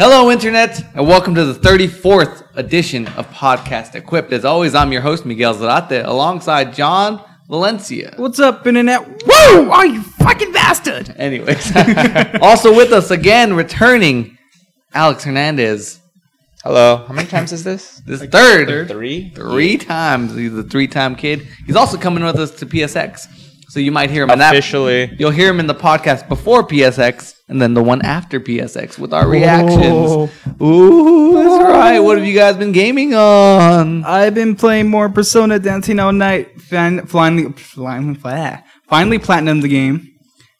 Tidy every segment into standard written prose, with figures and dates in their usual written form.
Hello, Internet, and welcome to the 34th edition of Podcast Equipped. As always, I'm your host, Miguel Zarate, alongside John Valencia. What's up, Internet? Woo! Oh, you fucking bastard! Anyways, also with us again, returning, Alex Hernandez. Hello. How many times is this? This like third. Three times. He's a three-time kid. He's also coming with us to PSX. So you might hear him officially. You'll hear him in the podcast before PSX and then the one after PSX with our reactions. Ooh, that's right. What have you guys been gaming on? I've been playing more Persona, dancing all night. Finally platinum the game,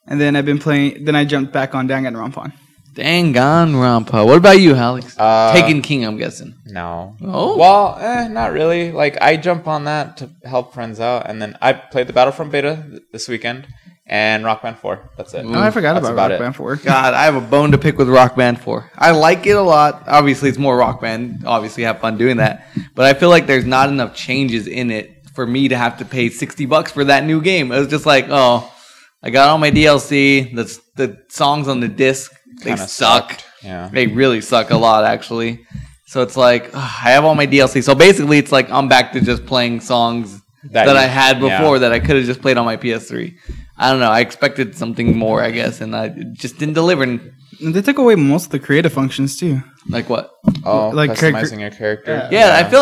and then I've been playing. Then I jumped back on Danganronpa. Danganronpa. What about you, Alex? Taken King, I'm guessing. No. Oh. Well, not really. Like, I jump on that to help friends out, and then I played the Battlefront beta this weekend, and Rock Band 4. That's it. Oh, I forgot about Rock Band 4. God, I have a bone to pick with Rock Band 4. I like it a lot. Obviously, it's more Rock Band. Obviously, have fun doing that. But I feel like there's not enough changes in it for me to have to pay $60 for that new game. It was just like, oh, I got all my DLC. The songs on the disc. They suck. Yeah. They really suck a lot, actually. So it's like, I have all my DLC. So basically, it's like I'm back to just playing songs that I had before that I could have just played on my PS3. I don't know. I expected something more, I guess, and it just didn't deliver. And they took away most of the creative functions, too. Like what? Oh, like customizing a character. Yeah, I feel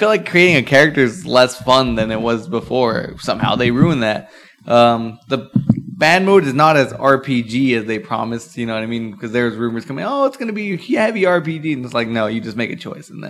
like creating a character is less fun than it was before. Somehow they ruined that. The band mode is not as RPG as they promised, you know what I mean? Because there's rumors coming, it's going to be heavy RPG, and it's like, no, you just make a choice, and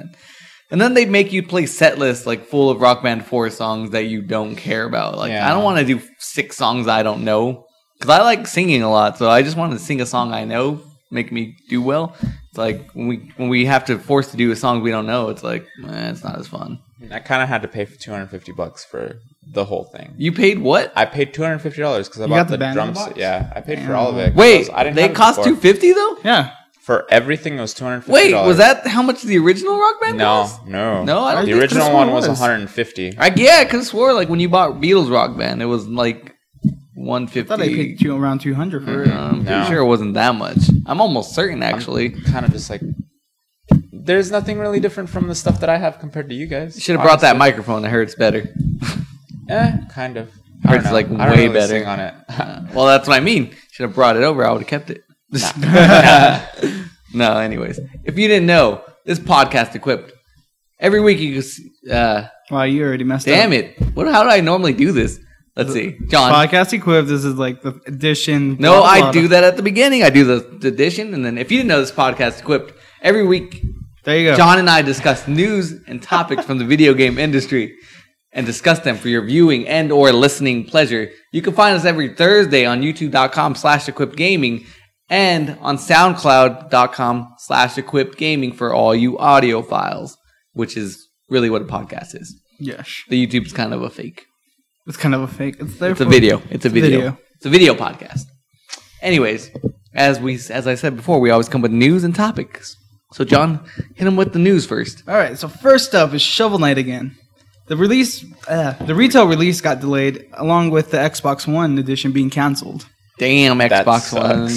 then they make you play set lists like full of Rock Band 4 songs that you don't care about. Like, I don't want to do 6 songs I don't know, because I like singing a lot, so I just want to sing a song I know, make me do well. It's like when we have to force to do a song we don't know, it's like, it's not as fun. I kind of had to pay for $250 for the whole thing. You paid what? I paid $250 because I bought the drums. Yeah, I paid for all of it. Wait, they cost $250 though? Yeah. For everything, it was $250. Wait, was that how much the original Rock Band cost? No. I don't the think original one was $150. Yeah, I could have swore like when you bought Beatles Rock Band, it was like $150. I thought I paid around $200 for it. I'm pretty sure it wasn't that much. I'm almost certain, actually. I'm kind of just like, there's nothing really different from the stuff that I have compared to you guys. You should have brought that microphone. I heard it's better. Kind of. It's like way really better. Sing on it. Well, that's what I mean. Should have brought it over. I would have kept it. No, anyways. If you didn't know, this podcast equipped. Every week you can... wow, you already messed up. Damn it. How do I normally do this? Let's see. John. Podcast equipped, this is like the addition. No, I do that at the beginning. I do the addition. And then if you didn't know this podcast equipped, every week... There you go. John and I discuss news and topics from the video game industry and discuss them for your viewing and or listening pleasure. You can find us every Thursday on youtube.com/equippedgaming and on soundcloud.com/equippedgaming for all you audio files, which is really what a podcast is. Yes. The YouTube's kind of a fake. It's kind of a fake. It's a video. It's a video podcast. Anyways, as I said before, we always come with news and topics. So, John, hit him with the news first. All right. So, first up is Shovel Knight again. The retail release got delayed, along with the Xbox One edition being canceled. Damn, Xbox One.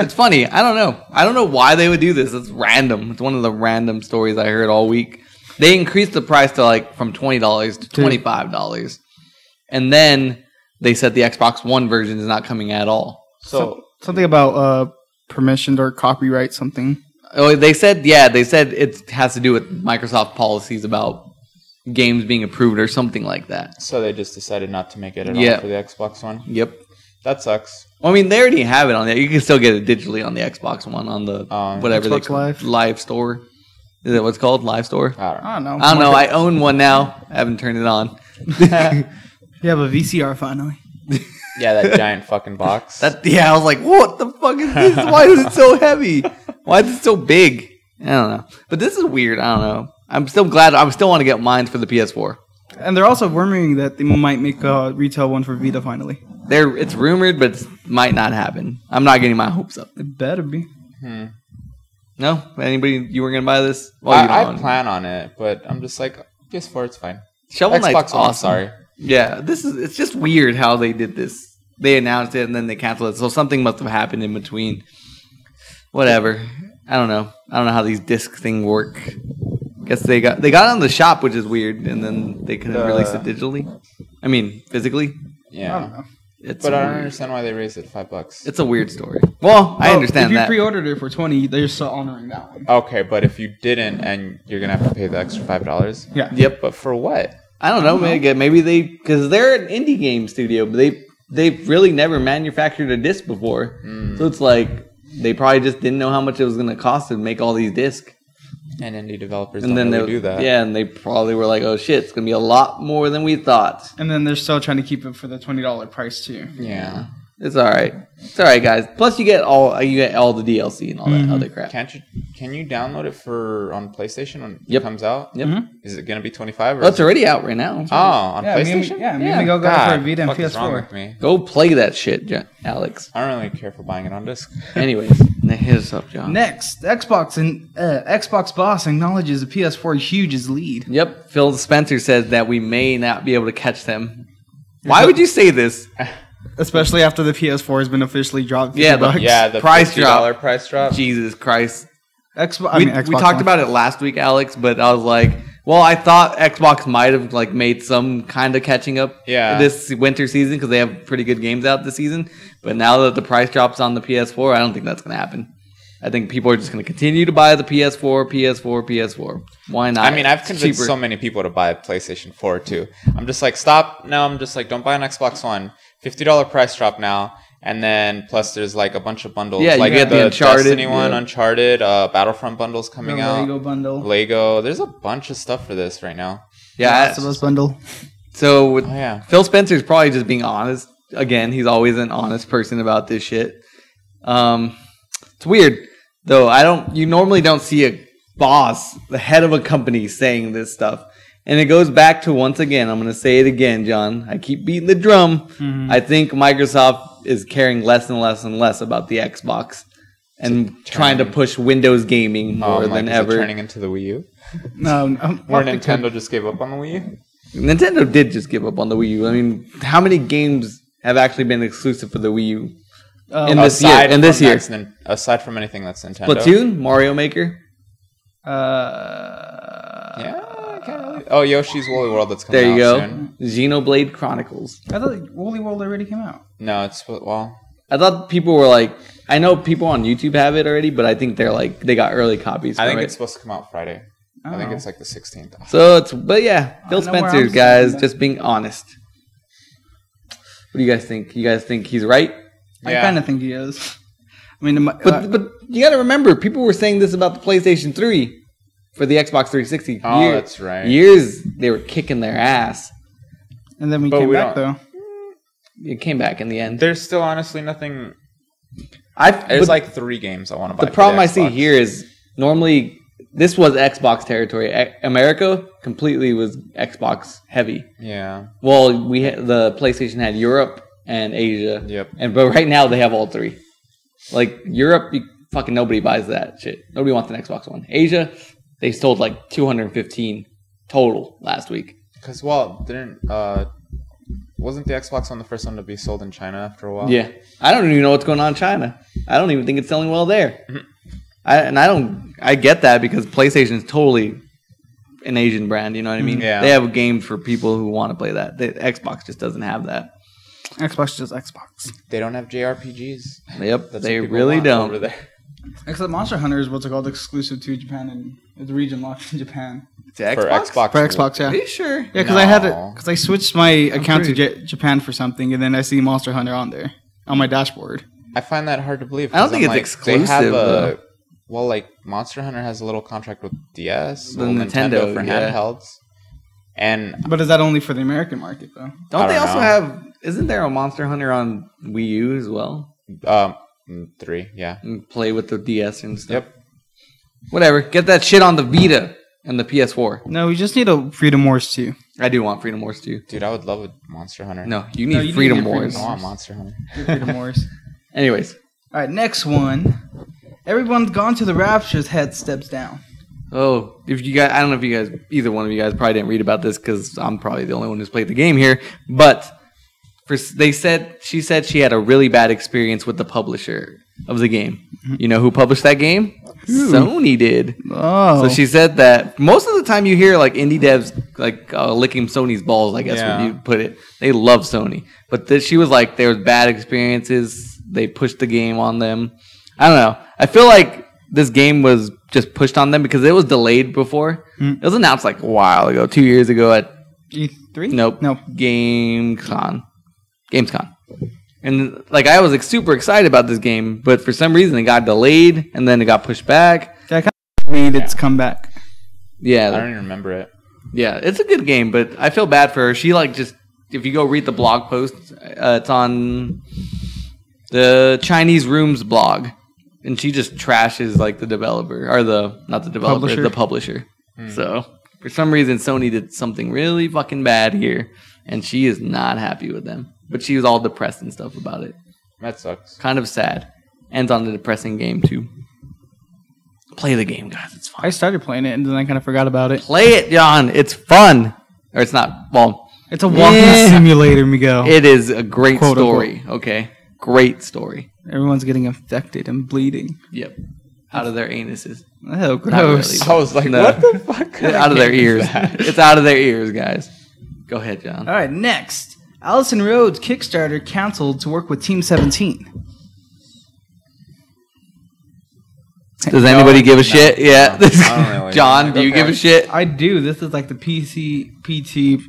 It's funny. I don't know. I don't know why they would do this. It's random. It's one of the random stories I heard all week. They increased the price to from $20 to $25, and then they said the Xbox One version is not coming at all. So something about permissioned or copyright something. Oh, they said it has to do with Microsoft policies about games being approved or something like that. So they just decided not to make it at all for the Xbox One? Yep. That sucks. Well, I mean, they already have it on there. You can still get it digitally on the Xbox One on the whatever Xbox they Live Store. Is that what's called? Live Store? I don't know. I don't know. I own one now. I haven't turned it on. You have a VCR finally. Yeah, that giant fucking box. I was like, what the fuck is this? Why is it so heavy? Why is it so big? I don't know. But this is weird. I don't know. I'm still glad. I still want to get mine for the PS4. And they're also rumoring that they might make a retail one for Vita finally. It's rumored, but it might not happen. I'm not getting my hopes up. It better be. No? Anybody, you were going to buy this? I plan on it, but I'm just like, PS4, it's fine. Shovel Knight's Xbox One, awesome. sorry. Yeah, it's just weird how they did this. They announced it and then they canceled it. So something must have happened in between. Whatever. I don't know. I don't know how these disc thing work. Guess they got it on the shop, which is weird, and then they couldn't release it digitally. I mean, physically. Yeah. I don't know. But I don't understand why they raised it to $5. It's a weird story. Well, I understand that. If you pre-ordered it for $20, they're still honoring that one. Okay, but if you didn't, and you're gonna have to pay the extra $5. Yeah. Yep. But for what? I don't know. Maybe they, because they're an indie game studio, but they've really never manufactured a disc before. So it's like they probably just didn't know how much it was going to cost to make all these discs. And indie developers don't really do that. Yeah, and they probably were like, "Oh shit, it's going to be a lot more than we thought." And then they're still trying to keep it for the $20 price too. Yeah. It's all right. It's all right, guys. Plus, you get all the DLC and all that other crap. Can you download it on PlayStation when it comes out? Yep. Is it gonna be $25? Well, it's already out right now. On PlayStation? Me and Miguel got it for Vita and What is wrong PS4. with me? Go play that shit, Alex. I don't really care for buying it on disc. Anyways, hit us up, John. Next, Xbox boss acknowledges the PS4 huge his lead. Yep. Phil Spencer says that we may not be able to catch them. Why would you say this? Especially after the PS4 has been officially dropped. Yeah, the price $50 price drop. Jesus Christ. Xbox. We talked about it last week, Alex, but I was like, well, I thought Xbox might have like made some kind of catching up this winter season because they have pretty good games out this season. But now that the price drops on the PS4, I don't think that's going to happen. I think people are just going to continue to buy the PS4. Why not? I mean, I've convinced so many people to buy a PlayStation 4 too. I'm just like, stop. No, I'm just like, don't buy an Xbox One. $50 price drop now. And then plus there's like a bunch of bundles. Yeah, like you get the Uncharted Destiny one, Uncharted, Battlefront bundles coming out. Lego bundle. Lego. There's a bunch of stuff for this right now. Yeah. Last of Us bundle. So Phil Spencer's probably just being honest. Again, he's always an honest person about this shit. It's weird. Though you normally don't see a boss, the head of a company, saying this stuff. And it goes back to, once again, I'm going to say it again, John. I keep beating the drum. I think Microsoft is caring less and less and less about the Xbox and trying to push Windows gaming more than ever. Is it turning into the Wii U? No. Or Nintendo just gave up on the Wii U? Nintendo did just give up on the Wii U. I mean, how many games have actually been exclusive for the Wii U in this year? Aside from anything that's Nintendo. Splatoon, Mario Maker. Yeah. Oh, Yoshi's Woolly World that's coming out soon. There you go. Xenoblade Chronicles. I thought Woolly World already came out. No, I thought people were like, I know people on YouTube have it already, but I think they're like, they got early copies. I think it's supposed to come out Friday. I think it's like the 16th. So but Phil Spencer, guys, just being honest. What do you guys think? You guys think he's right? I kind of think he is. I mean, but you got to remember, people were saying this about the PlayStation 3 for the Xbox 360. Oh, that's right. Years they were kicking their ass, and then we came back though. It came back in the end. There's still honestly nothing. There's like 3 games I want to buy. The problem I see here is normally this was Xbox territory. America completely was Xbox heavy. Yeah. Well, the PlayStation had Europe and Asia. Yep. But right now they have all 3. Like Europe, fucking nobody buys that shit. Nobody wants an Xbox One. Asia, they sold like 215 total last week. Because wasn't the Xbox One the first one to be sold in China after a while? Yeah. I don't even know what's going on in China. I don't even think it's selling well there. I get that because PlayStation is totally an Asian brand, you know what I mean? Yeah. They have games for people who want to play that. The Xbox just doesn't have that. Xbox is just Xbox. They don't have JRPGs. Yep, they really don't. Over there. Except Monster Hunter is what's called exclusive to Japan and it's region locked in Japan. For Xbox? For Xbox, yeah. Are you sure? Yeah, because I switched my account to Japan for something, and then I see Monster Hunter on there on my dashboard. I find that hard to believe. I don't think it's exclusive. Well, like Monster Hunter has a little contract with DS, the Nintendo for handhelds. But is that only for the American market though? Don't they also have? Isn't there a Monster Hunter on Wii U as well? 3, yeah. And play with the DS and stuff. Yep. Whatever. Get that shit on the Vita and the PS4. No, we just need a Freedom Wars 2. I do want Freedom Wars 2. Dude, I would love a Monster Hunter. No, you need Freedom Wars. I want Monster Hunter. Freedom Wars. Anyways. All right, next one. Everyone's gone to the Rapture's head steps down. Oh, if you guys, I don't know if either one of you guys probably didn't read about this because I'm probably the only one who's played the game here. But she said she had a really bad experience with the publisher of the game. You know who published that game? Who? Sony did. Oh. So she said that most of the time you hear like indie devs like licking Sony's balls, I guess when you put it. They love Sony. But she was like, there was bad experiences. They pushed the game on them. I don't know. I feel like this game was just pushed on them because it was delayed before. It was announced like a while ago, 2 years ago at E3? Nope. No. Gamescom. And like I was like, super excited about this game, but for some reason it got delayed and then it got pushed back. That kind of made its comeback. Yeah. I don't even remember it. Yeah, it's a good game, but I feel bad for her. She like just, if you go read the blog post, it's on the Chinese Rooms blog, and she just trashes like the developer or the publisher. So for some reason, Sony did something really fucking bad here, and she is not happy with them. But she was all depressed and stuff about it. That sucks. Kind of sad. Ends on the depressing game too. Play the game, guys. It's fun. I started playing it and then I kind of forgot about it. Play it, John. It's fun. Or it's not. Well, It's a walking simulator, Miguel. it is a great Quote, story. Okay, great story. Everyone's getting infected and bleeding. Yep. Out of their anuses. Oh, gross. really. I was like, No. what the fuck? kind of Out of their game is ears. that? It's out of their ears, guys. Go ahead, John. All right, next. Allison Rhodes Kickstarter canceled to work with Team 17. Does anybody give a shit? Yeah. I don't really. John, do you give a shit? I do. This is like the PT.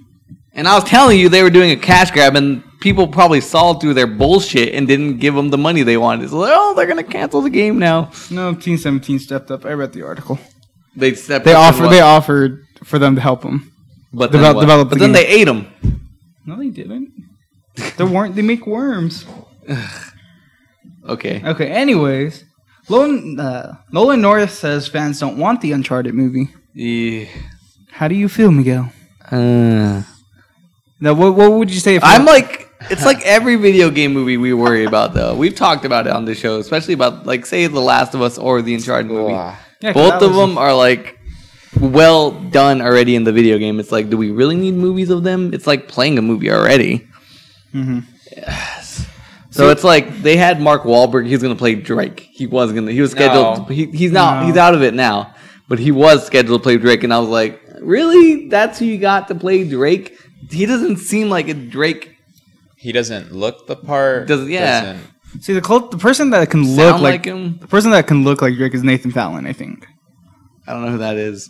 And I was telling you they were doing a cash grab, and people probably saw through their bullshit and didn't give them the money they wanted. So, oh, they're going to cancel the game now. No, Team 17 stepped up. I read the article. They stepped They up and what? offered for them to help them. But develop- then, what? develop the But then game. they ate them. No, they didn't. They make worms. Okay. Okay, anyways. Nolan North says fans don't want the Uncharted movie. Yeah. How do you feel, Miguel? Uh, Now, what would you say if I'm like, it's like every video game movie we worry about, though. We've talked about it on the show, especially about, like, say, The Last of Us or the Uncharted movie. Ugh. Yeah, 'cause Both that of was- them are, like, well done already in the video game. It's like, do we really need movies of them? It's like playing a movie already. Mhm. Yes. So it's like they had Mark Wahlberg. He was going to play Drake. He was scheduled. No. He's not. No. He's out of it now. But he was scheduled to play Drake, and I was like, really? That's who you got to play Drake? He doesn't seem like a Drake. He doesn't look the part. Yeah. See, the person that can Sound look like him. the person that can look like Drake is Nathan Fallon, I think. I don't know who that is.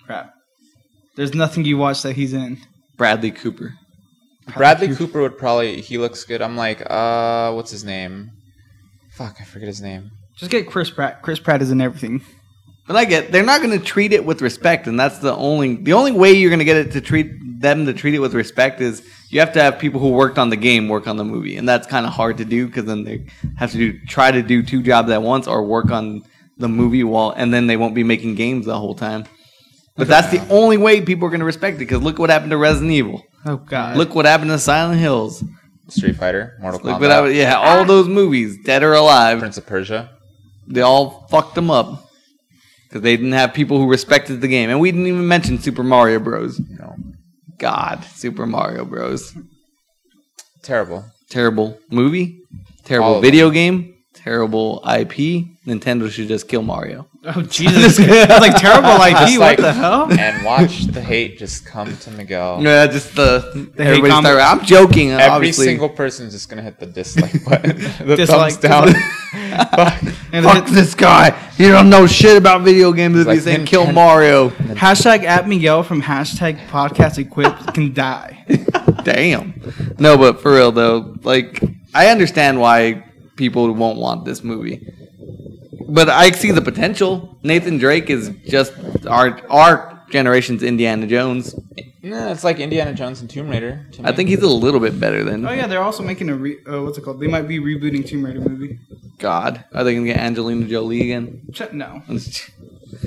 Crap. There's nothing you watch that he's in. Bradley Cooper. Bradley Cooper would probably. He looks good. I'm like, what's his name? Fuck, I forget his name. Just get Chris Pratt. Chris Pratt is in everything. But I get they're not going to treat it with respect, and that's the only way you're going to get it to treat it with respect is you have to have people who worked on the game work on the movie, and that's kind of hard to do because then they have to try to do two jobs at once or work on the movie and then they won't be making games the whole time. But that's the only way people are going to respect it because look what happened to Resident Evil. Oh God! Look what happened to Silent Hills. Street Fighter, Mortal Look Kombat, what happened, all those movies, Dead or Alive, Prince of Persia. they all fucked them up. Because they didn't have people who respected the game. And we didn't even mention Super Mario Bros. No. God, Super Mario Bros. Terrible. Terrible movie. All Terrible of video game. Terrible IP. Nintendo should just kill Mario. Oh Jesus! That's like terrible IP. Just What like- the hell? And watch the hate just come to Miguel. Yeah, just everybody hate start. I'm joking, Every obviously. single person's just gonna hit the dislike button. The Dislike. thumbs down. Fuck. And Fuck this guy. You don't know shit about video games if Like he's saying him- kill Mario. hashtag at Miguel from hashtag podcast equipped can die. Damn. No, but for real though, like I understand why people won't want this movie. But I see the potential. Nathan Drake is just our generation's Indiana Jones. No, it's like Indiana Jones and Tomb Raider. To me. I think he's a little bit better than Oh yeah, they're also making a what's it called? They might be rebooting Tomb Raider movie. God. Are they gonna get Angelina Jolie again? No.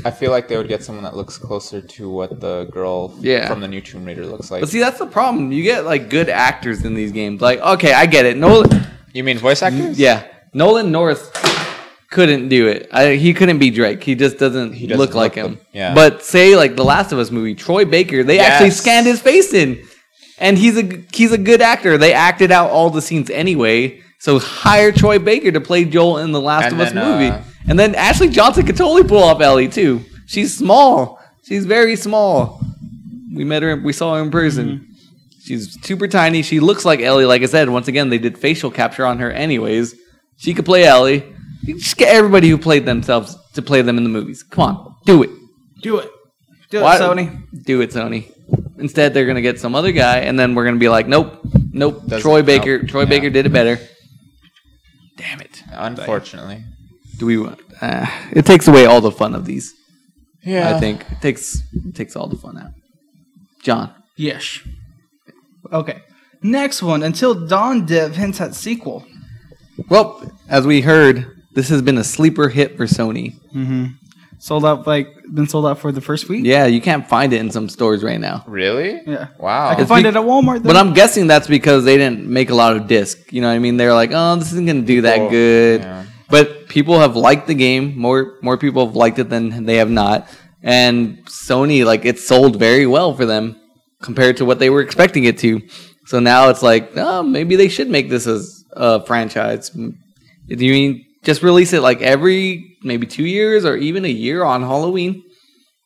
I feel like they would get someone that looks closer to what the girl from the new Tomb Raider looks like. But see, that's the problem. You get like good actors in these games. Like, okay, I get it. Nolan, You mean voice actors? yeah, Nolan North couldn't do it. He couldn't be Drake. He just doesn't, look like him. yeah. But say like the Last of Us movie, Troy Baker, they actually scanned his face in, and he's a good actor. They acted out all the scenes anyway, So hire Troy Baker to play Joel in the Last of Us movie. And then Ashley Johnson could totally pull off Ellie too. She's small. She's very small. We met her. We saw her in person. She's super tiny. She looks like Ellie. Like I said, once again, they did facial capture on her anyways. She could play Ellie. You just get everybody who played themselves to play them in the movies. Come on. Do it. Do it. Do it, Sony. Do it, Sony. Instead, they're going to get some other guy, and then we're going to be like, nope. Troy Baker. Troy Baker did it better. Damn it. Unfortunately. Do we? It takes away all the fun of these. Yeah. I think it takes all the fun out. John. Yes. Okay. Next one. Until Dawn Dev hints at sequel. Well, as we heard, this has been a sleeper hit for Sony. Sold out, been sold out for the first week? Yeah, you can't find it in some stores right now. Really? Yeah. Wow. I can find it at Walmart, though. But I'm guessing that's because they didn't make a lot of disc. You know what I mean? They're like, oh, this isn't going to do that good. Yeah. But people have liked the game. More people have liked it than they have not. And Sony, it sold very well for them compared to what they were expecting it to. So now it's like, oh, maybe they should make this as a franchise. Do you mean just release it every maybe 2 years or even a year on Halloween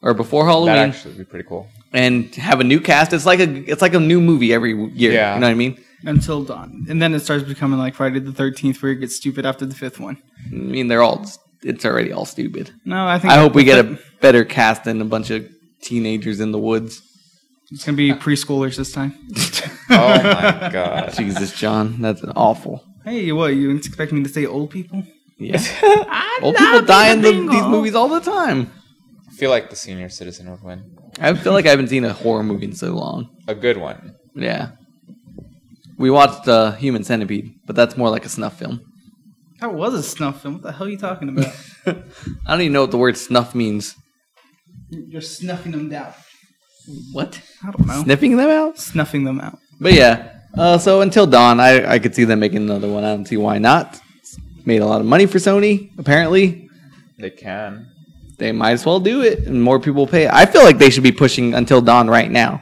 or before Halloween? That actually would be pretty cool. And have a new cast. It's like a new movie every year. Yeah. You know what I mean? Until Dawn. And then it starts becoming like Friday the 13th where it gets stupid after the 5th one. I mean, it's already all stupid. No, I think... I hope we get a better cast than a bunch of teenagers in the woods. It's going to be preschoolers this time. Oh my god. Jesus, John. That's awful. Hey, what? You expect me to say old people? Yeah. Old people die in these movies all the time. I feel like the senior citizen would win. I feel like I haven't seen a horror movie in so long. A good one. Yeah. We watched Human Centipede, but that's more like a snuff film. That was a snuff film. What the hell are you talking about? I don't even know what the word snuff means. You're snuffing them down. What? I don't know. Sniffing them out? Snuffing them out. But yeah, so Until Dawn, I could see them making another one. I don't see why not. It's made a lot of money for Sony, apparently. They can. They might as well do it, and more people will pay. I feel like they should be pushing Until Dawn right now.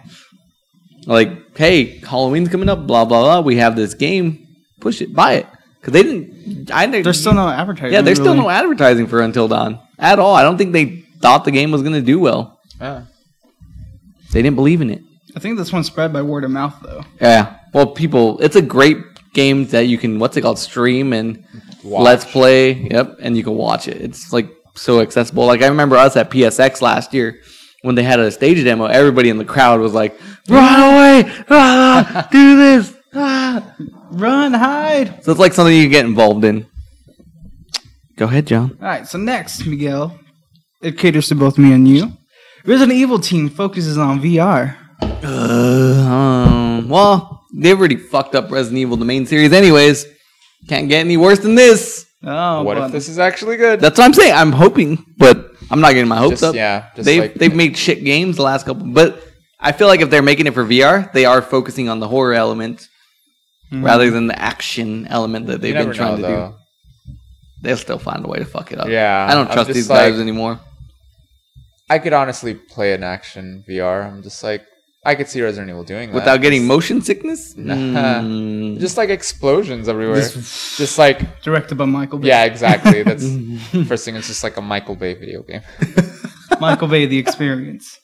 Like, hey, Halloween's coming up, blah, blah, blah. We have this game. Push it. Buy it. Because they didn't... There's still no advertising. Yeah, there's still no advertising for Until Dawn at all. I don't think they thought the game was going to do well. Yeah. They didn't believe in it. I think this one's spread by word of mouth, though. Yeah. Well, it's a great game that you can, stream and watch. Let's play. Yep. And you can watch it. It's so accessible. I remember us at PSX last year when they had a stage demo. Everybody in the crowd was like, run away! Ah, do this! Ah. Run, hide! So it's something you can get involved in. Go ahead, John. All right. So next, Miguel, it caters to both me and you. Resident Evil team focuses on VR. Well, they've already fucked up Resident Evil, the main series anyways. Can't get any worse than this. Oh, what if this is actually good? That's what I'm saying. I'm hoping, but I'm not getting my hopes up. Yeah, they've made shit games the last couple, but I feel like if they're making it for VR, they are focusing on the horror element rather than the action element that they've been trying to do. They'll still find a way to fuck it up. Yeah, I don't trust these guys anymore. I could honestly play an action VR. I'm just I could see Resident Evil doing that. Without getting motion sickness? Just explosions everywhere. Just directed by Michael Bay. Yeah, exactly. That's first thing. It's just a Michael Bay video game. Michael Bay, The Experience.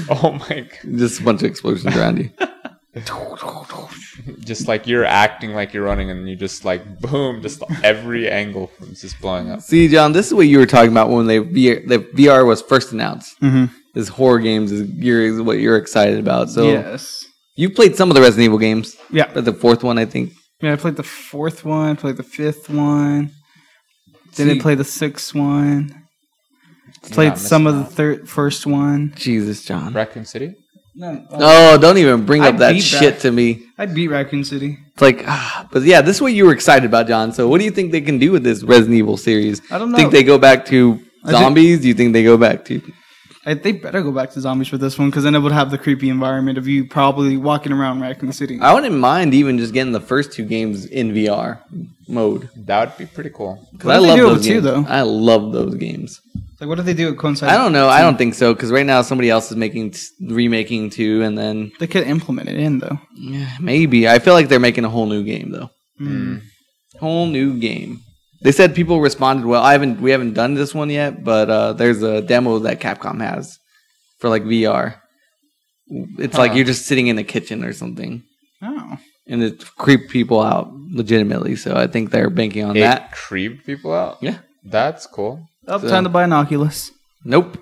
Oh my god. Just a bunch of explosions around you. Just you're acting like you're running and you just boom, just every angle from just blowing up. See, John, this is what you were talking about when the VR was first announced. This horror games is what you're excited about. So yes, you played some of the Resident Evil games. Yeah, but the fourth one, I think. Yeah, I played the fourth one. Played the fifth one. Didn't play the sixth one. Played some of the first one. Jesus, John. Raccoon City. No. Oh, don't even bring up that shit to me. I beat Raccoon City. It's but yeah, this is what you were excited about, John. So what do you think they can do with this Resident Evil series? I don't know. Think they go back to zombies? Do you think they go back to... They better go back to zombies for this one, because then it would have the creepy environment of you probably walking around Raccoon City. I wouldn't mind even just getting the first two games in VR mode. That would be pretty cool. Because I love those games. Though? I love those games. What do they do at coincide? I don't know. I don't think so, because right now somebody else is remaking 2, and then... They could implement it in, though. Yeah, maybe. I feel like they're making a whole new game, though. Whole new game. They said people responded well. We haven't done this one yet, but there's a demo that Capcom has for like VR. It's like you're just sitting in a kitchen or something. Oh. And it creeped people out legitimately. So I think they're banking on that. Creeped people out? Yeah. That's cool. Time to buy an Oculus. Nope.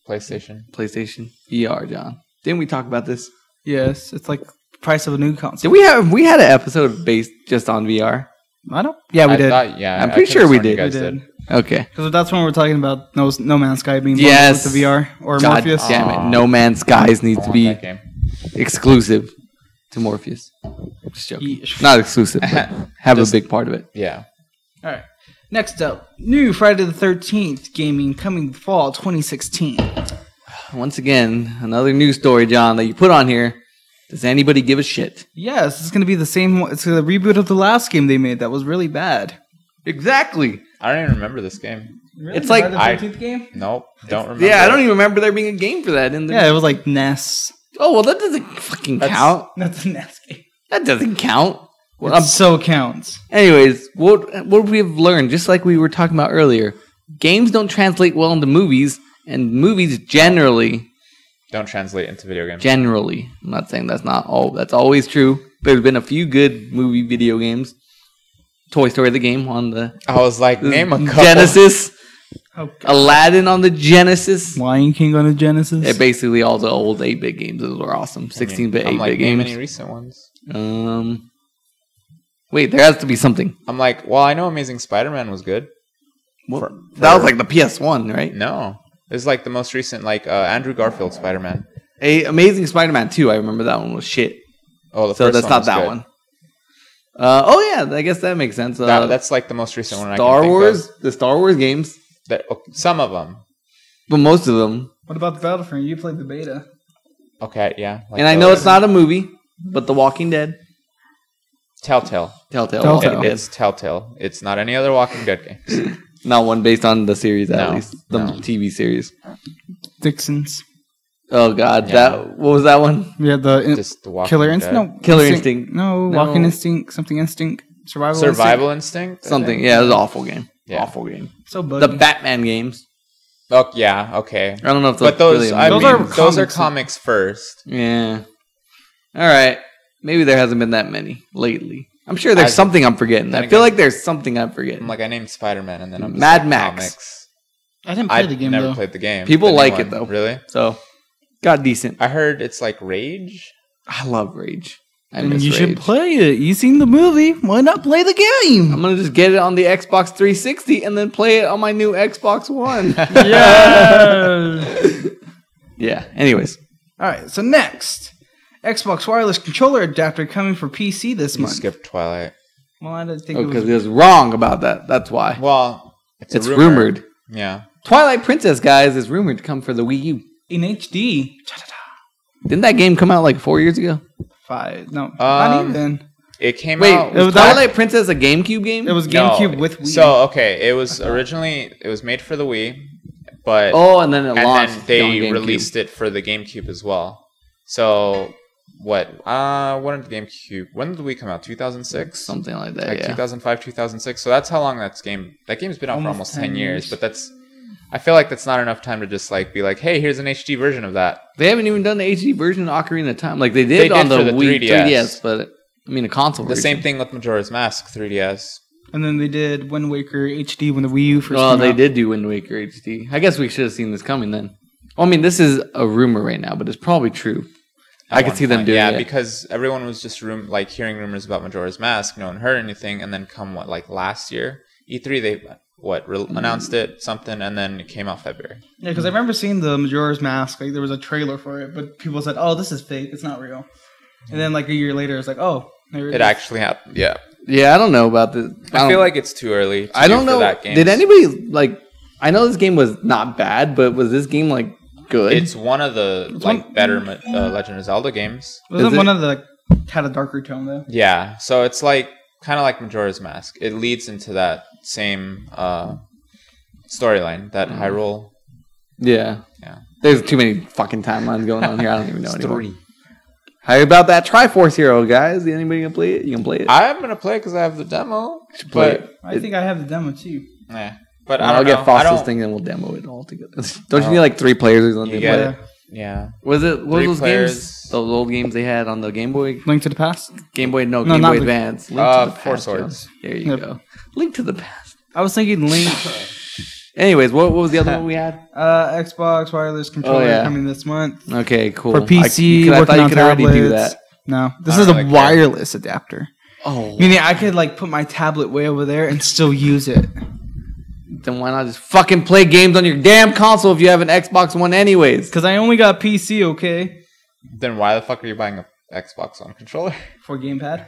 PlayStation VR, John. Didn't we talk about this? Yes, it's like the price of a new console. We had an episode based just on VR? I don't. Yeah, we did. I'm pretty sure we did. We did. Okay. Because that's when we're talking about No Man's Sky being yes. with the VR or God Morpheus. Damn it! No Man's Skies needs to be exclusive to Morpheus. Just joking. Yeesh. Not exclusive, but have a big part of it. Yeah. All right. Next up, new Friday the 13th gaming coming fall 2016. Once again, another news story, John, that you put on here. Does anybody give a shit? Yes, it's going to be the same. It's a reboot of the last game they made that was really bad. Exactly. I don't even remember this game. Really? It's like Friday the 13th game? Nope, don't remember. Yeah, I don't even remember there being a game for that in the. Yeah, it was like NES. Oh well, that doesn't fucking count. That's a NES game. That doesn't count. Well, It so counts. anyways, what we have learned, just like we were talking about earlier, games don't translate well into movies, and movies generally. Don't translate into video games. Generally, I'm not saying that's not all. That's always true. There's been a few good movie video games. Toy Story the game on the I was like, name a couple. Genesis. Oh, God. Aladdin on the Genesis. Lion King on the Genesis. Yeah, basically all the old 8-bit games. Those were awesome. 16-bit, 8-bit like, games. name any recent ones. Wait, there has to be something. I'm like, well, I know Amazing Spider-Man was good. That was like the PS1, right? No. It was like the most recent, like Andrew Garfield Spider-Man. Amazing Spider-Man 2, I remember that one was shit. Oh, the So first that's one not was that good. one. Oh yeah, I guess that makes sense. That's like the most recent one. Star I can Wars, think the Star Wars games, of. Some of them. but most of them. What about the Battlefront? You played the beta. Okay, yeah. Like And I know it's not a movie, but The Walking Dead, Telltale. Telltale. Telltale. Walking Dead. It's Telltale. It's not any other Walking Dead game. Not one based on the series, at No, least the no. TV series. Dixon's. Oh God, Yeah. what was that one? We had the Just the Walking Killer Dead. Instinct. No, Killer Instinct. No, No. Walking Instinct. Something Instinct. Survival Instinct. I Something. think. Yeah, it was an awful game. Yeah. Awful game. So buggy. The Batman games. Oh yeah. Okay. I don't know if But those, really I Those mean, are those are comics. comics first. Yeah. All right. Maybe there hasn't been that many lately. I'm sure there's I- something I'm forgetting. then I feel again- like there's something I'm forgetting. I'm like, I named Spider-Man, and then I'm just Mad like, Max. Comics. I didn't play I the game never though. played the game. People The new like one. it, though. Really? So, got decent. I heard it's like Rage. I love Rage. I And miss you Rage. should play it. You seen the movie? Why not play the game? I'm gonna just get it on the Xbox 360 and then play it on my new Xbox One. Yeah. Yeah. Anyways, All right. So next, Xbox wireless controller adapter coming for PC this You month. skipped Twilight. Well, I didn't think it because was. it was wrong about that. That's why. Well, it's It's a rumor. rumored. Yeah. Twilight Princess, guys, is rumored to come for the Wii U. In HD. Didn't that game come out like 4 years ago? 5. No, not even. It came Wait, out. was that- Twilight Princess a GameCube game? It was No. GameCube with Wii. So okay, it was originally made for the Wii, but Oh, and then it and launched. then they on GameCube. released it for the GameCube as well. So what? When did the GameCube? When did the Wii come out? 2006. Something like that. Like Yeah. 2005, 2006. So that's how long that game's been out for Almost almost 10 years. 10 But I feel like that's not enough time to just like be like, hey, here's an HD version of that. They haven't even done the HD version of Ocarina of Time. Like they They did did on the for the Wii 3DS. 3DS, but I mean a console The version. same thing with Majora's Mask 3DS. And then they did Wind Waker HD when the Wii U first Oh, came they out. did do Wind Waker HD. I guess we should have seen this coming then. Well, I mean, this is a rumor right now, but it's probably true. I At could one see them point. doing yeah, it. because everyone was just hearing rumors about Majora's Mask. No one heard anything, and then last year E3 they announced it something, and then it came out February. Yeah, because I remember seeing the Majora's Mask. Like there was a trailer for it, but people said, "Oh, this is fake. It's not real." And then like a year later, it's like, "Oh, there it It is." actually happened. Yeah, Yeah, I don't know about this. I feel like it's too early. I don't know. For that game. Did anybody like? I know this game was not bad, but was this game like good? It's one of the better Legend of Zelda games. Wasn't Is one it? of the had a darker tone though? Yeah, so it's like kind of like Majora's Mask. It leads into that same storyline, that Hyrule. Yeah. Yeah. There's too many fucking timelines going on here. I don't even know anymore. How about that Triforce Hero, guys? Anybody gonna play it? You can play it. I'm gonna play because I have the demo. Play it. I think I have the demo too. Yeah, but I'll get Foster's thing and we'll demo it all together. Don't you need like 3 players or something? You get it. Yeah. Was it? What were 3 those players. games? Those old games they had on the Game Boy. Link to the Past. Game Boy, no, No, Game not Boy the- Advance. Link to the Four Past, Swords. John. There you Yep. go. Link to the Past. I was thinking Link. Anyways, what was the other one we had? Xbox wireless controller yeah. coming this month. Okay, cool. For PC, I working thought you on could already do tablets. that. No, this I is a don't really care. wireless adapter. Oh, Meaning I could like put my tablet way over there and still use it. then why not just fucking play games on your damn console if you have an Xbox One anyways? Because I only got PC, okay, Then why the fuck are you buying a Xbox One controller? for gamepad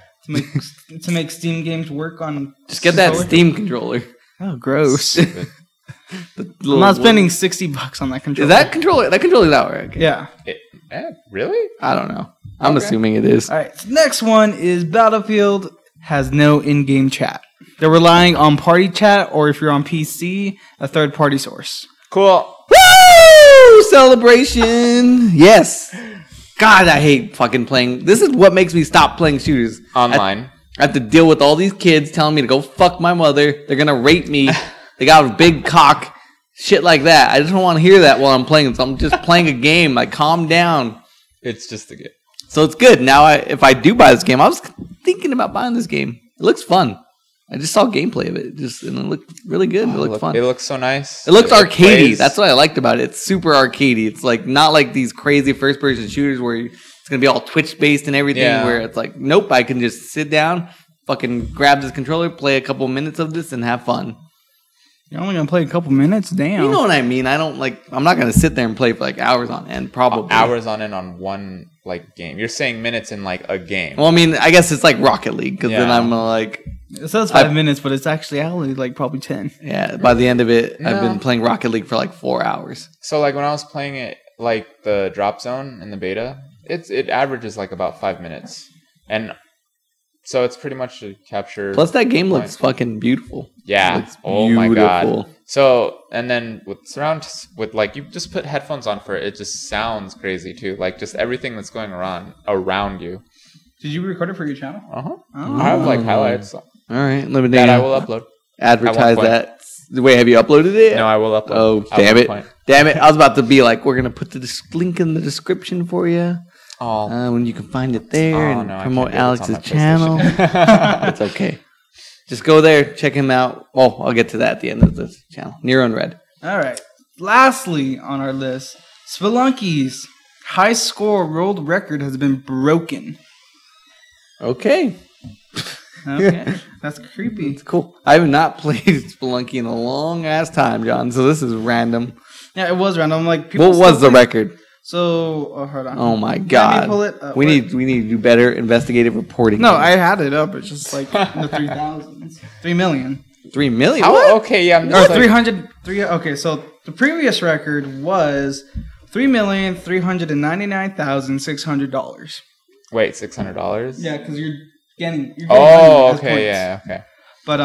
to make Steam games work on. Just get that controller. Steam controller. Oh, gross! Stupid. I'm not spending $60 on that controller. Is that controller? That controller's out, right? Okay. Yeah. Really? I don't know. I'm Okay. assuming it is. All right. So next one is Battlefield has no in-game chat. They're relying on party chat, or if you're on PC, a third-party source. Cool. Woo! Celebration. Yes. God, I hate fucking playing. This is what makes me stop playing shooters. Online. I have to deal with all these kids telling me to go fuck my mother. They're gonna rape me. They got a big cock. Shit like that. I just don't want to hear that while I'm playing. So I'm just playing a game. Like, calm down. It's just a game. So it's good. Now, if I do buy this game, I was thinking about buying this game. It looks fun. I just saw gameplay of it. And it looked really good. It looked fun. It looks so nice. It looks arcadey. plays- That's what I liked about it. It's super arcadey. It's like not like these crazy first-person shooters where it's gonna be all Twitch-based and everything. Yeah. Where it's like, nope, I can just sit down, fucking grab this controller, play a couple minutes of this, and have fun. You're only gonna play a couple minutes. Damn. You know what I mean? I'm not gonna sit there and play for like hours on end. Probably hours on end on one like game. You're saying minutes in like a game. Well, I mean, I guess it's like Rocket League because then Yeah. I'm like, It says 5 minutes, but it's actually only like probably 10. yeah. By the end of it, I've Yeah. been playing Rocket League for like 4 hours. So like when I was playing it, like the drop zone in the beta, it averages like about 5 minutes, and so it's pretty much to capture. Plus, that game looks fucking beautiful. Yeah. It looks Oh my god. beautiful. So and then with like you just put headphones on for it, it just sounds crazy too. Like just everything that's going around you. Did you record it for your channel? Oh. Oh. I have like highlights All right, let me that I will upload. advertise at one that. Wait, have you uploaded it? No, I will upload. Oh, at damn one it. point. Damn it. I was about to be like, we're going to put the link in the description for you Oh, when you can find it there and no, I promote can't do it. It's on Alex's my channel. PlayStation. It's okay. Just go there, check him out. Oh, I'll get to that at the end of the channel. Neroinred. All right. Lastly on our list, Spelunky's high score world record has been broken. Okay. Okay. That's creepy. It's cool. I have not played Splunky in a long ass time, John, so this is random. Yeah, it was random. Like, people What was still the play- record? So, hold on. Oh my Let me god. pull it up. We Wait. need to do better investigative reporting. No, I had it up. It's just like in the 3,000s. 3 million. 3 million. How, What? okay, yeah, I'm Or just like, 300. Okay, so the previous record was $3,399,600. wait, $600. Yeah, because you're getting. Oh, money as okay, points. yeah, okay. But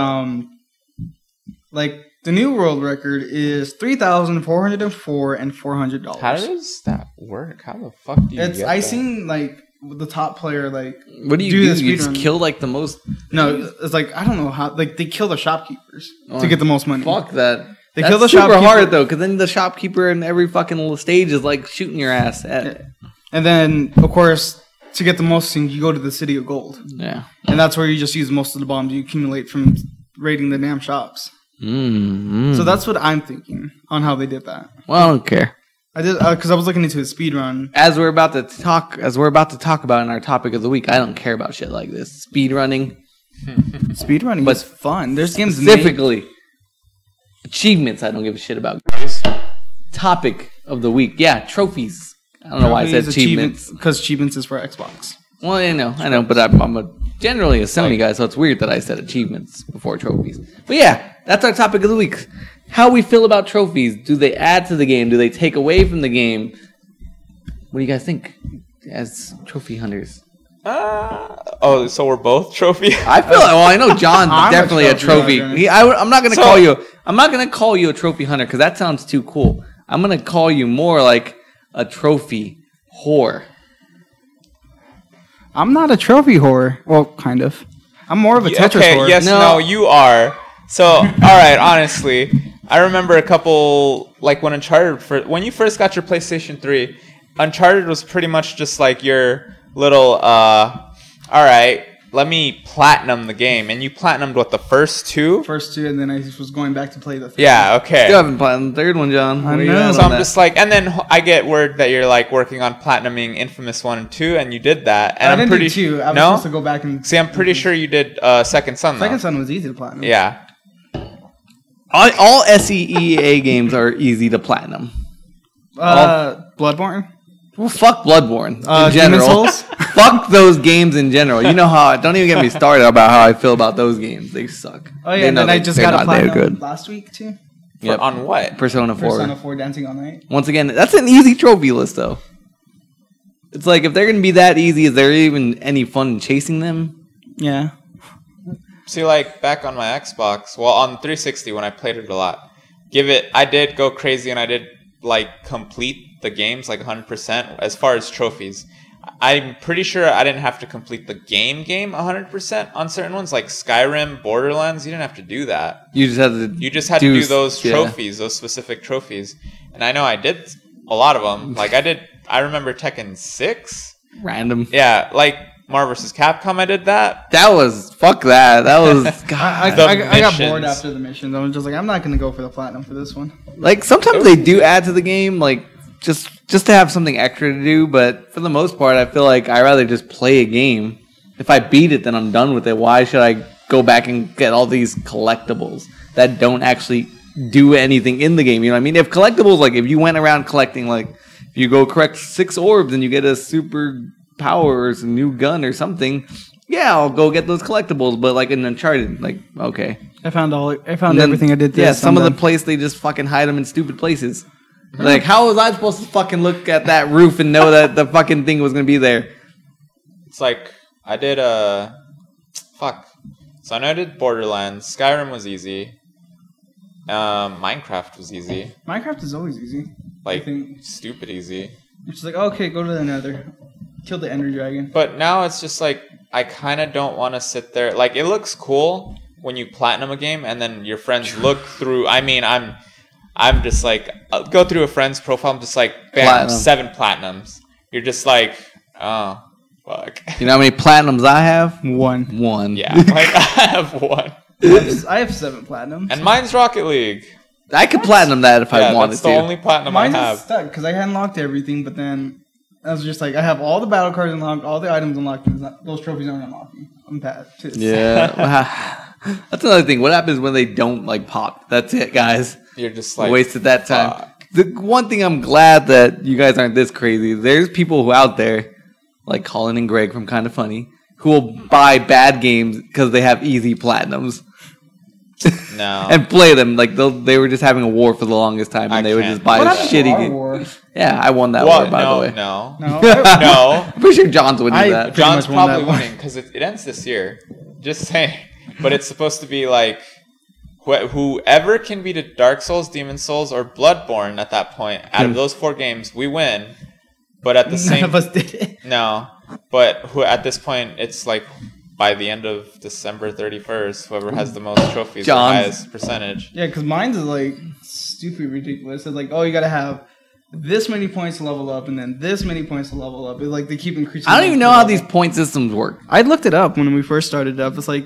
like the new world record is $3,404 and $400. How does that work? How the fuck do you? It's get I that? seen like the top player like What do you Do do? the You just speedrun. kill like the most. no, it's like I don't know how like they kill the shopkeepers Oh, to get the most money. Fuck that. They That's kill the super shopkeeper. hard though, because then the shopkeeper in every fucking stage is like shooting your ass at. Yeah. And then of course to get the most things you go to the city of gold, Yeah. and that's where you just use most of the bombs you accumulate from raiding the damn shops. So that's what I'm thinking on how they did that. Well, I don't care. I did because I was looking into a speed run. As we're about to talk about in our topic of the week, I don't care about shit like this. Speed running, Speed running But is fun. There's games made- specifically achievements. I don't give a shit about. Topic of the week, yeah, trophies. I don't know why I said achievements. Because achievements is for Xbox. Well, I know, but I'm generally a Sony guy, so it's weird that I said achievements before trophies. But yeah, that's our topic of the week. How we feel about trophies. Do they add to the game? Do they take away from the game? What do you guys think as trophy hunters? Oh, so we're both trophy. I feel well. I know John's I'm a definitely a trophy trophy. hunter. I'm not gonna So- call you. I'm not gonna call you a trophy hunter because that sounds too cool. I'm gonna call you more like a trophy whore. I'm not a trophy whore. Well, kind of. I'm more of a Tetris whore. Yes, no, you are. So, all right, honestly, I remember a couple, like when when you first got your PlayStation 3, Uncharted was pretty much just like your little, all right, let me platinum the game. And you platinumed, what, the first two? First two, and then I was going back to play the third. Yeah, okay. Still haven't platinumed the third one, John. I know. So I'm just like, and then I get word that you're like working on platinuming Infamous 1 and 2, and you did that. And I didn't do 2. I was supposed to go back and... See, I'm pretty sure you did Second Son, though. Second Son was easy to platinum. Yeah. All SEEA games are easy to platinum. Bloodborne? Well, fuck Bloodborne in general. Demon's Souls? Fuck those games in general. You know how... Don't even get me started about how I feel about those games. They suck. Oh, yeah, and then I just got a platinum last week, too. Yep. On what? Persona 4. Persona 4 Dancing All Night. Once again, that's an easy trophy list, though. It's like, if they're going to be that easy, is there even any fun in chasing them? Yeah. See, like, back on my Xbox, well, on 360, when I played it a lot, I did go crazy, and I did, like, complete the games, like, 100% as far as trophies. I'm pretty sure I didn't have to complete the game 100% on certain ones, like Skyrim, Borderlands. You didn't have to do that. You just had to do those trophies, those specific trophies. And I know I did a lot of them. Like, I remember Tekken 6. Random. Yeah, like Marvel vs. Capcom, I did that. Fuck that. That was, God. I got bored after the missions. I was just like, I'm not going to go for the platinum for this one. Like, sometimes they do add to the game, like, just to have something extra to do, but for the most part, I feel like I'd rather just play a game. If I beat it, then I'm done with it. Why should I go back and get all these collectibles that don't actually do anything in the game? You know what I mean? If collectibles, like, if you went around collecting, like, if you go collect 6 orbs and you get a super power or a new gun or something, yeah, I'll go get those collectibles. But, like, in Uncharted, like, okay. I found everything I did there. Yeah, some of the place, they just fucking hide them in stupid places. Like, how was I supposed to fucking look at that roof and know that the fucking thing was going to be there? It's like, I did, fuck. So I know I did Borderlands. Skyrim was easy. Minecraft was easy. Minecraft is always easy. Like, stupid easy. It's like, okay, go to the Nether. Kill the Ender Dragon. But now it's just like, I kind of don't want to sit there. Like, it looks cool when you platinum a game and then your friends look through. I mean, I'm just like, I'll go through a friend's profile. I'm just like, bam, Platinum. 7 platinums. You're just like, oh, fuck. You know how many platinums I have? 1. Yeah, like, I have 1. I have 7 platinums. And mine's Rocket League. I could platinum that if I wanted to. That's the only platinum Mine I have. is stuck because I had unlocked everything, but then I was just like, I have all the battle cards unlocked, all the items unlocked. Those trophies aren't unlocking. I'm bad. Yeah. That's another thing. What happens when they don't, like, pop? That's it, guys. You're just like, wasted that time. The one thing I'm glad that you guys aren't this crazy. There's people who out there, like Colin and Greg from Kinda Funny, who will buy bad games because they have easy platinums. No. And play them. Like, they were just having a war for the longest time, and they would just buy a shitty game. Yeah, I won that war, by the way. No. No. I'm pretty sure John's winning that. John's probably winning because it ends this year. Just saying. But it's supposed to be like, whoever can beat Dark Souls, Demon Souls, or Bloodborne at that point, out of those 4 games, we win. But at the same... None of us did it. No. But at this point, it's like, by the end of December 31st, whoever has the most trophies, the highest percentage. Yeah, because mine's is like stupid ridiculous. It's like, oh, you gotta have this many points to level up, and then this many points to level up. It's like they keep increasing. I don't even know how these point systems work. I looked it up when we first started up. It's like,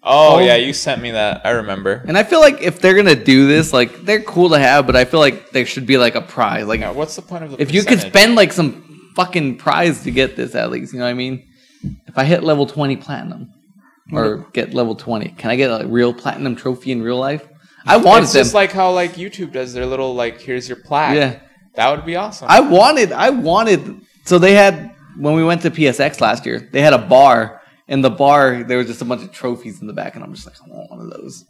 oh yeah, you sent me that. I remember. And I feel like if they're gonna do this, like, they're cool to have, but I feel like there should be like a prize. Like, yeah, what's the point of the if you could spend like some fucking prize to get this, at least, you know what I mean? If I hit level 20 platinum or get level 20, can I get a real platinum trophy in real life? I wanted It's them. just like how like YouTube does their little like, here's your plaque. Yeah. That would be awesome. I wanted. So they had, when we went to PSX last year, they had a bar. In the bar, there was just a bunch of trophies in the back, and I'm just like, I want one of those.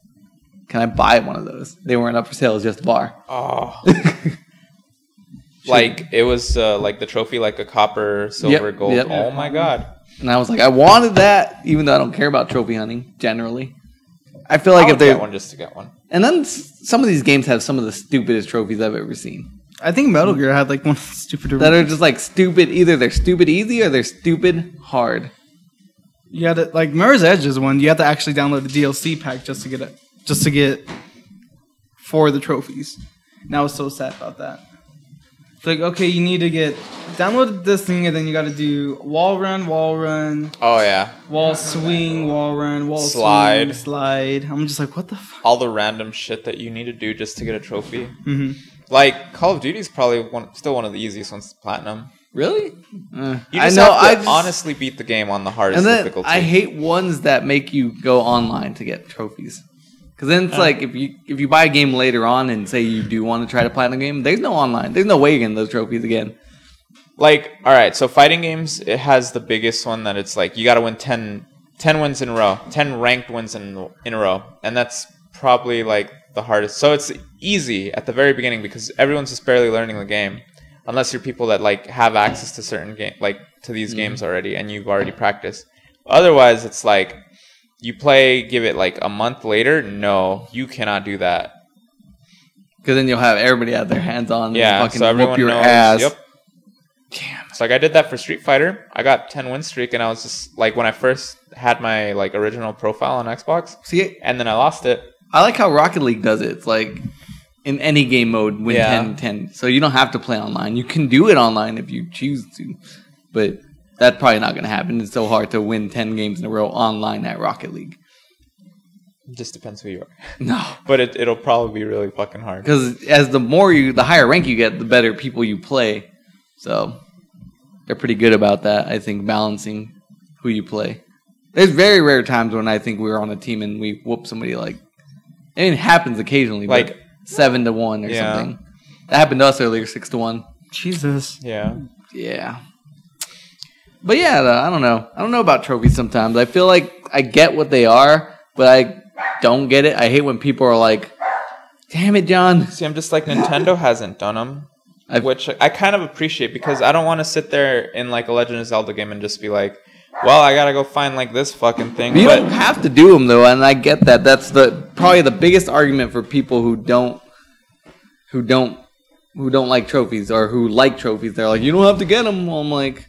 Can I buy one of those? They weren't up for sale. It was just a bar. Oh. Like, it was like the trophy, like a copper, silver, gold. Yep. Oh my god. And I was like, I wanted that, even though I don't care about trophy hunting, generally. I feel like if they get one just to get one. And then some of these games have some of the stupidest trophies I've ever seen. I think Metal Gear had like one of the stupider that are just like stupid. Either they're stupid easy or they're stupid hard. You got to like Mirror's Edge is one. You have to actually download the DLC pack just to get for the trophies. And I was so sad about that. It's like, okay, you need to download this thing, and then you got to do wall run. Oh yeah. Wall swing, wall run, wall slide. Swing, slide. I'm just like, what the fuck? All the random shit that you need to do just to get a trophy. Mm-hmm. Like Call of Duty is probably still one of the easiest ones to platinum. Really? You just have to honestly beat the game on the hardest difficulty. I hate ones that make you go online to get trophies. Because then it's like if you buy a game later on and say you do want to try to platinum game, there's no online. There's no way you're getting those trophies again. Like, all right, so fighting games, it has the biggest one that it's like you got to win 10 wins in a row, 10 ranked wins in a row, and that's probably like the hardest. So it's easy at the very beginning because everyone's just barely learning the game. Unless you're people that like have access to certain to these games already, and you've already practiced. Otherwise, it's like you play, give it like a month later. No, you cannot do that. Because then you'll have everybody have their hands on. Yeah, fucking so everyone whoop your knows. ass. Yep. Damn. It's like I did that for Street Fighter. I got 10 win streak, and I was just like when I first had my like original profile on Xbox. See, and then I lost it. I like how Rocket League does it. It's like in any game mode, win 10. So you don't have to play online. You can do it online if you choose to. But that's probably not going to happen. It's so hard to win 10 games in a row online at Rocket League. It just depends who you are. No. But it'll probably be really fucking hard. Because as the higher rank you get, the better people you play. So they're pretty good about that, I think, balancing who you play. There's very rare times when I think we were on a team and we whoop somebody like... It happens occasionally, like... But 7-1 or something. That happened to us earlier, 6-1. Jesus. Yeah. But yeah, I don't know. I don't know about trophies sometimes. I feel like I get what they are, but I don't get it. I hate when people are like, damn it, John. See, I'm just like, Nintendo hasn't done them, which I kind of appreciate because I don't want to sit there in like a Legend of Zelda game and just be like, well, I gotta go find like this fucking thing. You don't have to do them though, and I get that. That's probably the biggest argument for people who don't like trophies or who like trophies. They're like, you don't have to get them. Well, I'm like,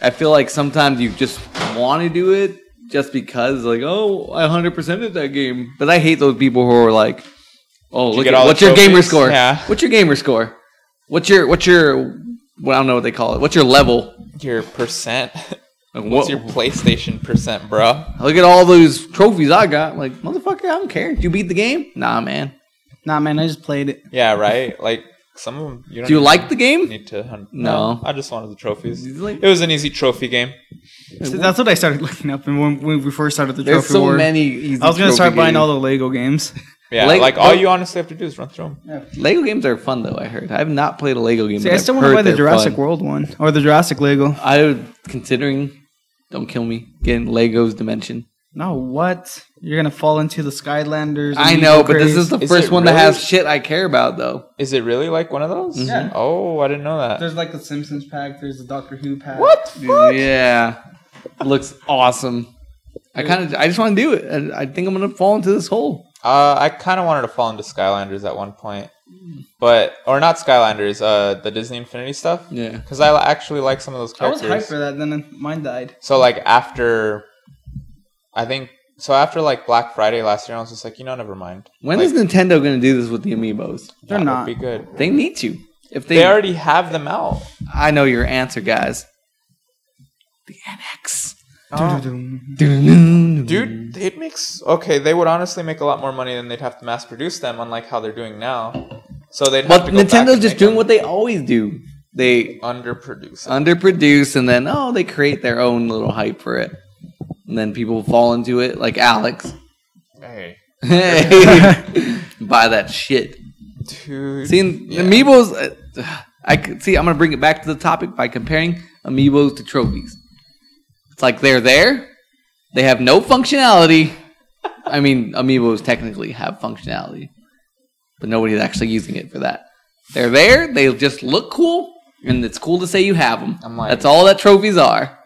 I feel like sometimes you just want to do it just because, like, oh, I 100%ed that game. But I hate those people who are like, oh, look at what's your gamer score? Yeah. What's your gamer score? What's your well, I don't know what they call it. What's your level? Your percent. What's your PlayStation percent, bro? Look at all those trophies I got. Like, motherfucker, I don't care. Did you beat the game? Nah, man. I just played it. Yeah, right? Like, some of them... Do you like the game? Need to No. I just wanted the trophies. It was an easy trophy game. So that's what I started looking up. And when we first started the trophy There's so war, many easy I was going to start buying games. all the Lego games. Yeah, all you honestly have to do is run through them. Yeah. Lego games are fun, though, I heard. I have not played a Lego game. See, I still want to buy the Jurassic World one. Or the Jurassic Lego. I was considering, don't kill me, getting Lego's Dimension. No, what? You're going to fall into the Skylanders. I know, but this is the first one that has shit I care about, though. Is it really like one of those? Mm-hmm. Yeah. Oh, I didn't know that. There's like the Simpsons pack. There's the Doctor Who pack. What? Yeah. It looks awesome. I just want to do it. I think I'm going to fall into this hole. I kind of wanted to fall into Skylanders at one point. Or not Skylanders, the Disney Infinity stuff. Yeah. Because I actually like some of those characters. I was hyped for that, then mine died. So like after like Black Friday last year, I was just like, never mind. When is Nintendo going to do this with the Amiibos? They're not. Would be good. They need to. If they already have them out. I know your answer, guys. The NX. Oh. Dude, they would honestly make a lot more money than they'd have to mass produce them, unlike how they're doing now. So they'd have to go Nintendo's just doing what they always do. They underproduce, and then they create their own little hype for it, and then people fall into it, like Alex. Hey, buy that shit. Dude, Amiibos. I'm gonna bring it back to the topic by comparing Amiibos to trophies. It's like they're there. They have no functionality. I mean, Amiibos technically have functionality, but nobody's actually using it for that. They're there. They just look cool, and it's cool to say you have them. That's all that trophies are.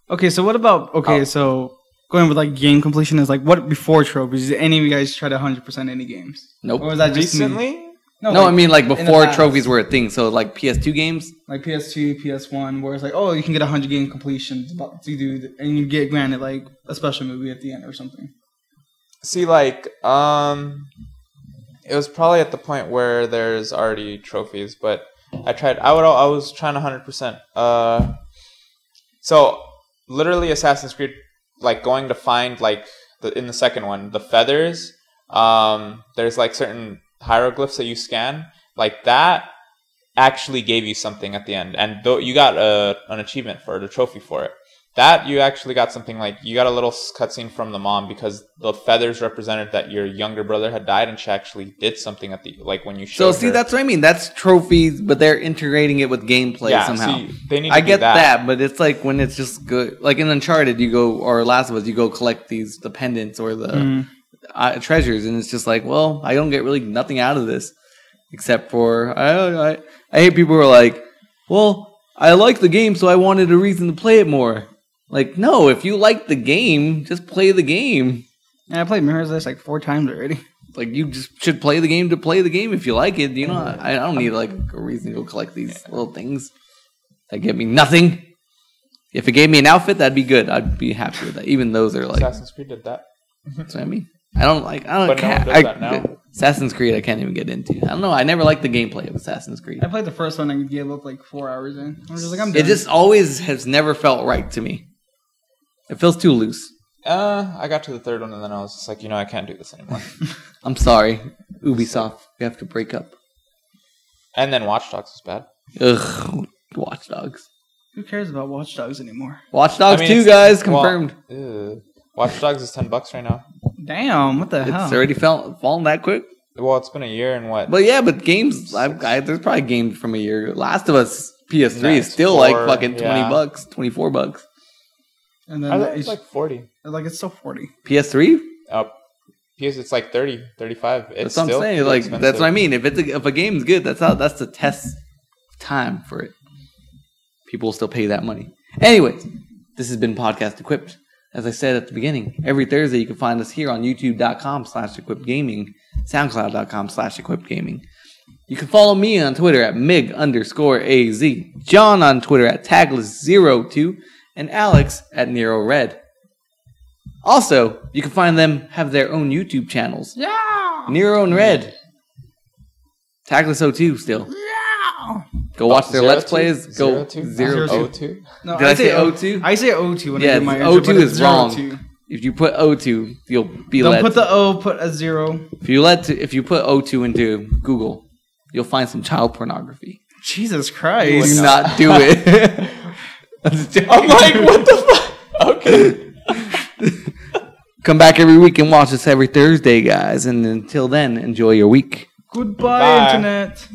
Okay, so what about... so going with like game completion is like what before trophies? Did any of you guys try to 100% any games? Nope. Or was that just recently? No, I mean like in the before past. trophies were a thing. So like PS2 games. Like PS2, PS1, where it's like, oh, you can get 100 game completions to do, and you get granted like a special movie at the end or something. See, like, it was probably at the point where there's already trophies, but I was trying 100%. So literally Assassin's Creed, like going to find like in the second one, the feathers, there's like certain hieroglyphs that you scan, like that actually gave you something at the end, and you got an achievement for it, a trophy for it. That you actually got something, like you got a little cutscene from the mom because the feathers represented that your younger brother had died, and she actually did something at the like when you showed So see, her. that's what I mean. That's trophies, but they're integrating it with gameplay somehow. See, they need to I do get that. that, but it's like when it's just good. Like in Uncharted, you go, or Last of Us, you go collect the pendants or the treasures, and it's just like, well, I don't get really nothing out of this except for I hate people who are like, well, I like the game, so I wanted a reason to play it more. Like, no, if you like the game, just play the game. Yeah, I played Mirror's Edge like 4 times already. Like, you just should play the game to play the game if you like it. You know, I don't need like a reason to go collect these little things that get me nothing. If it gave me an outfit, that'd be good. I'd be happy with that. Even those are like. Assassin's Creed did that. That's what I mean. I don't But no one does that now. Assassin's Creed, I can't even get into. I don't know. I never liked the gameplay of Assassin's Creed. I played the first one and gave up like 4 hours in. I was just like, I'm done. It just always has never felt right to me. It feels too loose. I got to the third one and then I was just like, I can't do this anymore. I'm sorry, Ubisoft. We have to break up. And then Watch Dogs was bad. Ugh, Watch Dogs. Who cares about Watch Dogs anymore? Watch Dogs I mean, 2, it's- guys, confirmed. Watch Dogs is $10 right now. Damn, what the hell? It's already fallen that quick. Well, it's been a year and what? But yeah, but games, there's probably games from a year. Last of Us PS3 No, is it's still like 4, fucking yeah. $20, $24. And I then thought it was like 40. it's still 40. PS3? PS, it's like 30, 35. It's That's what I'm still saying. pretty Like expensive. that's what I mean. If a game's good, that's the test time for it. People will still pay that money. Anyways, this has been Podcast Equipped. As I said at the beginning, every Thursday you can find us here on youtube.com/equippedgaming, soundcloud.com/equippedgaming. You can follow me on Twitter at mig_az, John on Twitter at tagless02, and Alex at Neroinred. Also, you can find them have their own YouTube channels. Yeah! Neroinred. Tagless02 still. Yeah! Go watch their 02? Let's Plays. Go 02? 0. 02? No, Did I say O2? I say O2 when I Yeah, do my O2 intro, but it's is wrong. 02. If you put O2, you'll be Don't led. put the O, put a 0. If you put O2 into Google, you'll find some child pornography. Jesus Do Christ. not do it. I'm like, what the fuck? Okay. Come back every week and watch us every Thursday, guys. And until then, enjoy your week. Goodbye, Bye. Internet.